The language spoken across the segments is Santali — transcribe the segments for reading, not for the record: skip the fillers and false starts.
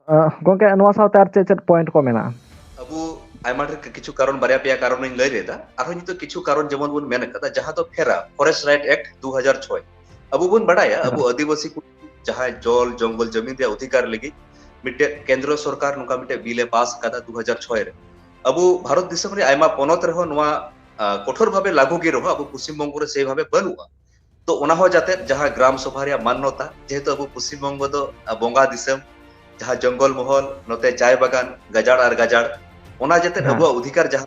ᱜᱚᱝᱠᱮ ᱱᱚᱣᱟ ᱥᱟᱶᱛᱮ ᱟᱨ ᱪᱮᱫ ᱯᱚᱭᱮंᱴ ᱠᱚ ᱢᱮᱱᱟᱜᱼᱟ? ᱟᱵᱚ ᱟᱭᱢᱟ ᱰᱷᱮᱨ ᱠᱤᱪᱷᱩ ᱠᱟᱨᱚᱱ ᱵᱟᱨᱭᱟ ᱯᱮᱭᱟ ᱠᱟᱨᱚᱱᱤᱧ ᱞᱟᱹᱭ ᱞᱮᱫᱟ, ᱟᱨᱦᱚᱸ ᱱᱤᱛᱚᱜ ᱠᱤᱪᱷᱩ ᱠᱟᱨᱚᱱ ᱡᱮᱢᱚᱱ ᱵᱚᱱ ᱢᱮᱱ ᱠᱟᱫᱟ ᱡᱟᱦᱟᱸ ᱫᱚ ᱯᱷᱮᱨᱟ ᱯᱷᱚᱨᱮᱥᱴ ᱨᱟᱭᱤᱴ ᱮᱠᱴ 2006। ᱟᱵᱚ ᱵᱚᱱ ᱵᱟᱰᱟᱭᱟ ᱟᱵᱚ ᱟᱹᱫᱤᱵᱟᱹᱥᱤ ᱠᱚ ᱡᱟᱦᱟᱸᱭ ᱡᱚᱞ ᱡᱚᱝᱜᱚᱞ ᱡᱚᱢᱤᱱ ᱨᱮᱭᱟᱜ ᱚᱫᱷᱤᱠᱟর ᱞᱟᱹᱜᱤᱫ ᱢᱤᱫᱴᱮᱡ ᱠᱮᱱᱫᱨᱚ ᱥᱚᱨᱠᱟর ᱱᱚᱝᱠᱟ ᱢᱤᱫᱴᱮᱡ ᱵᱤᱞᱮ ᱯᱟᱥ ᱠᱟᱫᱟ 2006 ᱨᱮ। ᱟᱵᱚ ᱵᱷᱟᱨᱚᱛ ᱫᱤᱥᱚᱢ ᱨᱮ ᱟᱭᱢᱟ ᱯᱚᱱᱚᱛ ᱨᱮᱦᱚᱸ ᱱᱚᱣᱟ ᱠᱚᱴᱷᱳᱨ ᱵᱷᱟবে ᱞᱟᱜू ᱜᱮ ᱨᱮᱦᱚᱸ ᱟᱵᱚ ᱯᱚᱥᱪᱤᱢ ᱵᱚᱝᱜᱚ ᱨᱮ ᱥᱮᱭ ᱵᱷᱟবে ᱵᱟᱹᱱᱩᱜᱼᱟ। तो ᱚᱱᱟ ᱦᱚᱸ ᱡᱟᱛᱮ ᱡᱟᱦᱟᱸ ᱜᱨᱟᱢ ᱥᱚᱵᱷᱟ ᱨᱮᱭᱟᱜ ᱢᱟन्यता যেহেতু আবু পশ্চিম বঙ্গ ᱫᱚ ᱵᱚᱸᱜᱟ ᱫᱤᱥᱚᱢ, ᱡᱟᱦᱟᱸ ᱡᱚᱝᱜᱚᱞ ᱢᱚᱦᱚᱞ ᱱᱚᱛᱮ ᱪᱟᱭ ᱵᱟᱜᱟᱱ ᱜᱟᱡᱟᱲ ᱟᱨ ᱜᱟᱡᱟᱲ, ᱚᱱᱟ ᱡᱟᱛᱮ ᱦᱮᱸ ᱟᱵᱚᱣᱟᱜ ᱚᱫᱷᱤᱠᱟর ᱡᱟᱦᱟᱸ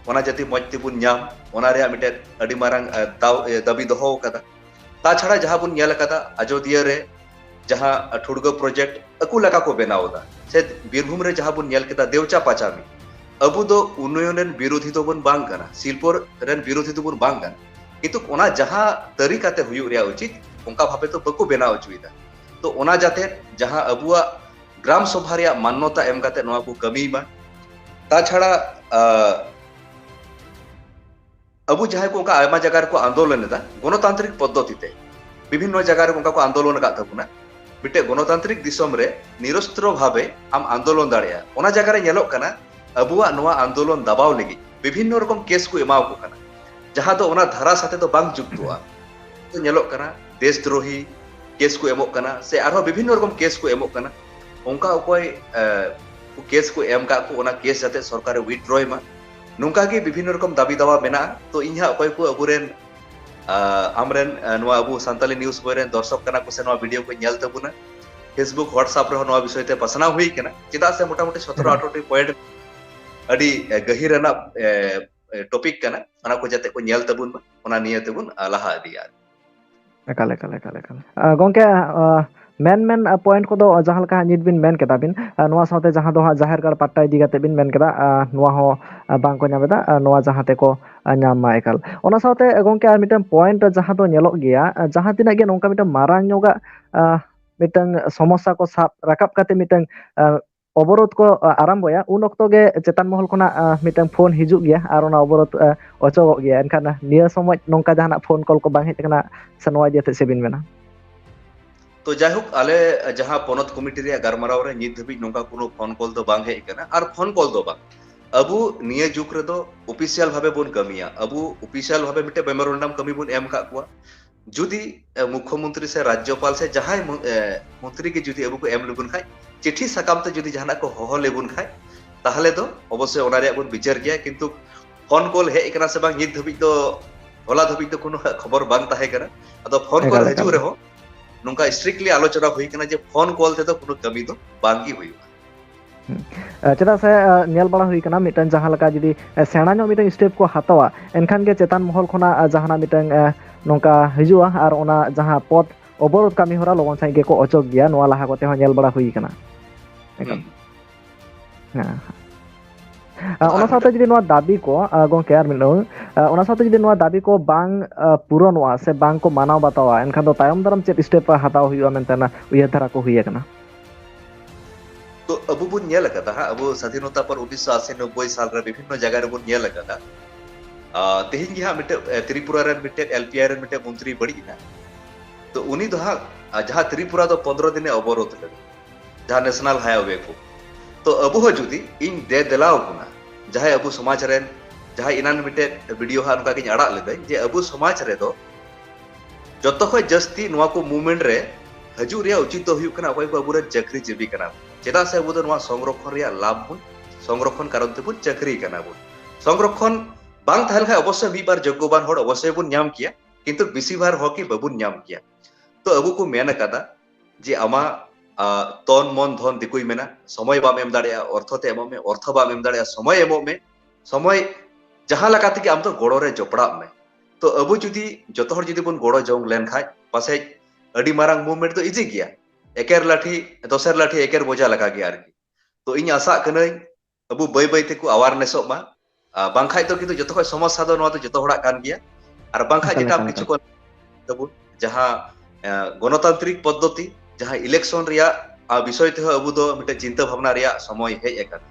ᱚᱱᱟ ᱡᱟᱛᱮ ᱢᱚᱡᱽ ᱛᱮᱵᱚᱱ ᱧᱟᱢ, ᱚᱱᱟ ᱨᱮᱭᱟᱜ ᱢᱤᱫᱴᱮᱱ ᱟᱹᱰᱤ ᱢᱟᱨᱟᱝ दाबी ᱫᱚᱦᱚ ᱟᱠᱟᱫᱟ। তাছাড়া ᱡᱟᱦᱟᱸ ᱵᱚᱱ ᱧᱮᱞ ᱟᱠᱟᱫᱟ ᱟᱡᱚᱫᱤᱭᱟᱹ ᱨᱮ ᱡᱟᱦᱟᱸ ᱴᱷᱩᱲᱜᱟᱹ ᱯᱨᱚᱡᱮक्ᱴ ᱟᱠᱚ ᱞᱮᱠᱟ ᱠᱚ ᱵᱮᱱᱟᱣ ᱮᱫᱟ, ᱥᱮ ᱵᱤᱨᱵᱷᱩᱢ ᱨᱮ ᱡᱟᱦᱟᱸ ᱵᱚᱱ ᱧᱮᱞ ᱠᱮᱫᱟ ᱫᱮᱣᱪᱟ ᱯᱟᱸᱪᱟᱢᱤ। ᱟᱵᱚ ᱫᱚ ᱩन्नयन ᱨᱮᱱ ᱵᱤᱨᱳধী ᱫᱚᱵᱚᱱ ᱵᱟᱝ ᱠᱟᱱᱟ, শিল্পর ᱨᱮᱱ ᱵᱤᱨᱳধী ᱫᱚᱵᱚᱱ ᱵᱟᱝ ᱠᱟᱱᱟ, কিন্তু ᱚᱱᱟ ᱡᱟᱦᱟᱸ ᱛᱟᱹᱨᱤᱠᱟᱛᱮ ᱦᱩᱭᱩᱜ ᱨᱮᱭᱟᱜ ᱩᱪᱤᱛ ᱚᱱᱠᱟ ᱵᱷᱟᱵᱮ ᱫᱚ ᱵᱟᱠᱚ ᱵᱮᱱᱟᱣ ᱦᱚᱪᱚᱭᱮᱫᱟ। तो ᱚᱱᱟ ᱡᱟᱛᱮ ᱡᱟᱦᱟᱸ ᱟᱵᱚᱣᱟᱜ গ্রাম সভা ᱨᱮᱭᱟᱜ ᱢᱟन्যতা ᱮᱢ ᱠᱟᱛᱮ ᱱᱚᱣᱟ ᱠᱚ ᱠᱟᱹᱢᱤᱭ ᱢᱟ। তাছাড়া ᱟᱵᱚ ᱡᱟᱦᱟᱸᱭ ᱠᱚ ᱚᱱᱠᱟ ᱟᱭᱢᱟ ᱡᱟᱭᱜᱟ ᱨᱮᱠᱚ ᱟᱱᱫᱳᱞᱚᱱ ᱮᱫᱟ ᱜᱚণতান্ত্রিক পদ্ধতি তে, বিভিন্ন জায়গা রে অনকা ᱠᱚ আন্দোলন ᱟᱠᱟᱫ ᱛᱟᱵᱚᱱᱟ। ᱢᱤᱫᱴᱮᱡ ᱜᱚণতান্ত্রিক ᱫᱤᱥᱚᱢ ᱨᱮ নিরস্ত্র ভাবে আম আন্দোলন দাঁড়ায়া, ᱚᱱᱟ ᱡᱟᱭᱜᱟ ᱨᱮ ᱧᱮᱞᱚᱜ ᱠᱟᱱᱟ ᱟᱵᱚᱣᱟᱜ ᱱᱚᱣᱟ আন্দোলন ᱫᱟᱵᱟᱣ ᱞᱟᱹᱜᱤᱫ বিভিন্ন রকম কেস ᱠᱚ ᱮᱢᱟᱣ ᱠᱚ ᱠᱟᱱᱟ, ᱡᱟᱦᱟᱸ ᱫᱚ ᱚᱱᱟ ধারা সাথে ᱫᱚ ᱵᱟᱝ যুক্তᱚᱜᱼᱟ। তো ᱧᱮᱞᱚᱜ ᱠᱟᱱᱟ দেশদ্রোহী কেস ᱠᱚ ᱮᱢᱚᱜ ᱠᱟᱱᱟ, ᱥᱮ ᱟᱨᱦᱚᱸ বিভিন্ন রকম কেস ᱠᱚ ᱮᱢᱚᱜ ᱠᱟᱱᱟ। ᱚᱱᱠᱟ ᱚᱠᱚᱭ কেস ᱠᱚ ᱮᱢ ᱠᱟᱜ ᱠᱚ ᱚᱱᱟ কেস ᱡᱟᱛᱮ ᱥᱚᱨᱠᱟᱨᱮ ᱩᱭᱤথᱰᱨᱚᱭ ᱢᱟ, ᱱᱚᱝᱠᱟ ᱜᱮ বিভিন্ন রকম দাবি দাওয়া ᱢᱮᱱᱟᱜᱼᱟ। তো ᱤᱧ ᱦᱟᱸᱜ ᱚᱠᱚᱭ ᱠᱚ ᱟᱵᱚᱨᱮᱱ ᱟᱢᱨᱮᱱ ᱱᱚᱣᱟ ᱟᱵᱚ ᱥᱟᱱᱛᱟᱞᱤ ᱱᱤᱭᱩᱡ ᱵᱚᱭ ᱨᱮᱱ ᱫᱚᱨশᱚᱠ ᱠᱟᱱᱟ ᱠᱚ ᱥᱮ ᱱᱚᱣᱟ ᱵᱷᱤᱰᱤᱭᱳ ᱠᱚ ᱧᱮᱞ ᱛᱟᱵᱚᱱᱟ, ᱯᱷᱮᱥᱵᱩक হোয়াটসঅ্যাপ ᱨᱮᱦᱚᱸ ᱱᱚᱣᱟ ᱵᱤᱥᱚᱭ ᱛᱮ ᱯᱟᱥᱱᱟᱣ ᱦᱩᱭ ᱠᱟᱱᱟ। ᱪᱮᱫᱟᱜ ᱥᱮ ᱢᱚᱴᱟᱢᱩᱴᱤ 17-18ᱴᱤ ᱯᱚᱭᱮंᱴ ᱟᱹᱰᱤ ᱜᱟᱹᱦᱤᱨ ᱟᱱᱟᱜ ᱴᱚᱯᱤक ᱠᱟᱱᱟ, ᱚᱱᱟ ᱠᱚ ᱡᱟᱛᱮ ᱠᱚ ᱧᱮᱞ ᱛᱟᱵᱚᱱ ᱢᱟ, ᱚᱱᱟ ᱱᱤᱭᱟᱹ ᱛᱮᱵᱚᱱ ᱞᱟᱦᱟ ᱤᱫᱤᱭᱟ। ᱮᱠᱟᱞ ᱮᱠᱟᱞ ᱮᱠᱟᱞ ᱮᱠᱟᱞ ᱜᱚᱝᱠᱮ ᱢᱮᱱ ᱯᱚᱭᱮᱱᱴ ᱠᱚᱫᱚ ᱡᱟᱦᱟᱸ ᱞᱮᱠᱟ ᱱᱤᱛ ᱵᱤᱱ ᱢᱮᱱ ᱠᱮᱫᱟ ᱵᱤᱱ, ᱱᱚᱣᱟ ᱥᱟᱶᱛᱮ ᱡᱟᱦᱟᱸ ᱫᱚ ᱦᱟᱸᱜ ᱡᱟᱦᱮᱨ ᱜᱟᱲ ᱯᱟᱴᱟ ᱤᱫᱤ ᱠᱟᱛᱮ ᱵᱤᱱ ᱢᱮᱱ ᱠᱮᱫᱟ, ᱱᱚᱣᱟ ᱦᱚᱸ ᱵᱟᱝᱠᱚ ᱧᱟᱢ ᱮᱫᱟ, ᱱᱚᱣᱟ ᱡᱟᱦᱟᱸ ᱛᱮᱠᱚ ᱧᱟᱢ ᱢᱟ ᱮᱠᱟᱞ। ᱚᱱᱟ ᱥᱟᱶᱛᱮ ᱜᱚᱝᱠᱮ ᱟᱨ ᱢᱤᱫᱴᱮᱱ ᱯᱚᱭᱮᱱᱴ ᱡᱟᱦᱟᱸ ᱫᱚ ᱧᱮᱞᱚᱜ ᱜᱮᱭᱟ, ᱡᱟᱦᱟᱸ ᱛᱤᱱᱟᱹᱜ ᱜᱮ ᱱᱚᱝᱠᱟ ᱢᱤᱫᱴᱮᱱ ᱢᱟᱨᱟᱝ ᱧᱚᱜᱟᱜ ᱢᱤᱫᱴᱟᱝ ᱥᱚᱢᱚᱥᱥᱟ ᱠᱚ ᱥᱟᱵ ᱨᱟᱠᱟᱵ ᱠᱟᱛᱮ ᱢᱤᱫᱴᱟᱝ ᱚᱵᱚᱨᱳধ ᱠᱚ ᱟᱨᱟᱢᱵᱚᱭᱟ, ᱩᱱ ᱚᱠᱛᱚ ᱜᱮ ᱪᱮᱛᱟᱱ ᱢᱚᱦᱚᱞ ᱠᱷᱚᱱᱟᱜ ᱢᱤᱫᱴᱟᱝ ᱯᱷᱳᱱ ᱦᱤᱡᱩᱜ ᱜᱮᱭᱟ ᱟᱨ ᱚᱱᱟ ᱚᱵᱚᱨᱳধ ᱚᱪᱚᱜᱚᱜ ᱜᱮᱭᱟ। ᱮᱱᱠᱷᱟᱱ ᱱᱤᱭᱟᱹ ᱥᱚᱢᱚᱭ ᱱᱚᱝᱠᱟ ᱡᱟᱦᱟᱱᱟᱜ ᱯᱷᱳᱱ ᱠᱚᱞ ᱠᱚ ᱵᱟᱝ ᱦᱮᱡ ᱟᱠᱟᱱᱟ ᱥᱮ ᱱᱚᱣᱟ ᱤᱫᱤ ᱠᱟᱛᱮ ᱪᱮᱫ ᱵᱤᱱ ᱢᱮᱱᱟ? तो जायहोक आले जहां पनत कमिटी रे गारमाराव रे नित धबी नोंका कोनो फोन कॉल दो बांग हेज कना, और फोन कॉल दो बांग अबु निये जुग रे दो ऑफिशियल भाबे बोन कमिया, अबु ऑफिशियल भाबे मिटे मेमोरेंडम कमी बोन एम का कुआ, जुदी मुख्यमंत्री से राज्यपाल से जहां मंत्री के जुदी अबु को एम लुबुन खाय चिट्ठी सकाम ते जुदी जहाना को होहो लेबुन खाय, ताहले दो अवश्य ओना रे बोन विचार गया, किंतु फोन कॉल हेज कना से बांग नित धबी दो होला धबी दो कोनो खबर बांग ताहे कना। अदो फोन कॉल एकाल हजू एकाल रे हो नोंका स्ट्रिक्टली आलोचना हुई कना जे फोन कॉल ते दो कोनो कमी दो बांगी हुई। ᱪᱮᱫᱟᱜ ᱥᱮ ᱧᱮल ᱵᱟᱲᱟ ᱦᱩᱭ ᱠᱟᱱᱟ ᱢᱤᱫᱴᱟᱝ ᱡᱟᱦᱟᱸ ᱞᱮᱠᱟ ᱡᱩᱫᱤ ᱥᱮᱬᱟ ᱧᱚᱜ ᱢᱤᱫᱴᱟᱝ ᱥᱴᱮᱯ ᱠᱚ ᱦᱟᱛᱟᱣᱟ, ᱮᱱᱠᱷᱟᱱ ᱜᱮ ᱪᱮᱛᱟᱱ ᱢᱚᱦᱚᱞ ᱠᱷᱚᱱᱟᱜ ᱡᱟᱦᱟᱱᱟᱜ ᱢᱤᱫᱴᱟᱝ ᱱᱚᱝᱠᱟ ᱦᱤᱡᱩᱜᱼᱟ, ᱟᱨ ᱚᱱᱟ ᱡᱟᱦᱟᱸ ᱯᱚᱫ ᱚᱵᱚᱨᱳধ ᱠᱟᱹᱢᱤ ᱦᱚᱨᱟ ᱞᱚᱜᱚᱱ ᱥᱟᱺᱦᱤᱡ ᱜᱮᱠᱚ ᱚᱪᱚᱜ ᱜᱮᱭᱟ, ᱱᱚᱣᱟ ᱞᱟᱦᱟ ᱠᱚᱛᱮ ᱦᱚᱸ ᱧᱮᱞ ᱵᱟᱲᱟ ᱦᱩᱭ ᱠᱟᱱᱟ। ᱮᱠᱟᱞ ᱦᱮᱸ ᱚᱱᱟ ᱥᱟᱶᱛᱮ ᱡᱩᱫᱤ ᱱᱚᱣᱟ ᱫᱟᱵᱤ ᱠᱚ ᱜᱚᱝᱠᱮ ᱟᱨ ᱢᱤᱫ ᱚᱱᱟ ᱥᱟᱶᱛᱮ ᱡᱩᱫᱤ ᱱᱚᱣᱟ ᱫᱟᱵᱤ ᱠᱚ ᱵᱟᱝ ᱯᱩᱨᱚᱱᱚᱜᱼᱟ ᱥᱮ ᱵᱟᱝ ᱠᱚ ᱢᱟᱱᱟᱣ ᱵᱟᱛᱟᱣᱟ, ᱮᱱᱠᱷᱟᱱ ᱫᱚ ᱛᱟᱭᱚᱢ ᱫᱟᱨᱟᱢ ᱪᱮᱫ ᱥᱴᱮᱯ ᱦᱟᱛᱟᱣ ᱦᱩᱭᱩᱜᱼᱟ ᱢᱮᱱᱛᱮ ᱩᱭᱦᱟᱹᱨ ᱫᱷᱟᱨᱟ ᱠᱚ ᱦᱩᱭ ᱟᱠᱟᱱᱟ? तो अबु बुन नेल कदा हा अबु स्वाधीनता पर 1980-90 साल रे विभिन्न जगह रे बुन नेल कदा तेहिन gi ha मिटे त्रिपुरा रे मिटे एलपीआई रे मिटे मंत्री बड़ी ना, तो उनी दो हा जहां त्रिपुरा दो 15 दिन अवरोध ले जहां नेशनल हाईवे को, तो अबु हो जुदी इन दे देलाव गुना जहां अबु समाज रे जहां इनान मिटे वीडियो हा उनका गिन अड़ा ले जे अबु समाज रे दो जतो खय जस्ती नवा को मूवमेंट रे हजू रे उचित तो हुई कना अबु अबुरे चाकरी जीवी कना, चेदा से अबु दो नवा संरक्षण रे लाभ बुन संरक्षण कारण ते बुन चाकरी कना बुन, संरक्षण बांग थाल खाय अवश्य मी बार जग्गोबान होड़ अवश्य बुन ᱧᱟᱢ किया, किंतु बिसी बार हो कि बबुन ᱧᱟᱢ किया। तो अबु को मेन कदा जे आमा तन मन धन दिकुई मेना समय बाम एम दाड़िया अर्थ ते एमो में अर्थ बाम एम दाड़िया समय एमो में समय जहां लगा ते आम तो गड़ो रे जपड़ा में। तो अबु जुदी जतो हर जुदी बुन गड़ो जंग लेन खाय पासे अडी मारंग मूवमेंट तो इजी गया, एकेर लाठी दोसर लाठी एकेर बोझा लगा गया आरकी। तो इन आशा कनई अबु बय बय ते को अवेयरनेस मा बांखाय तो किंतु जतो खय समस्या दो नवा तो जतो हड़ा कान गया, और बांखाय एकाल जेटा एकाल किछु एकाल को तबु जहां गणतांत्रिक पद्धति जहां इलेक्शन रिया विषय ते अबु दो मिटे चिंता भावना रिया समय हेज एकन।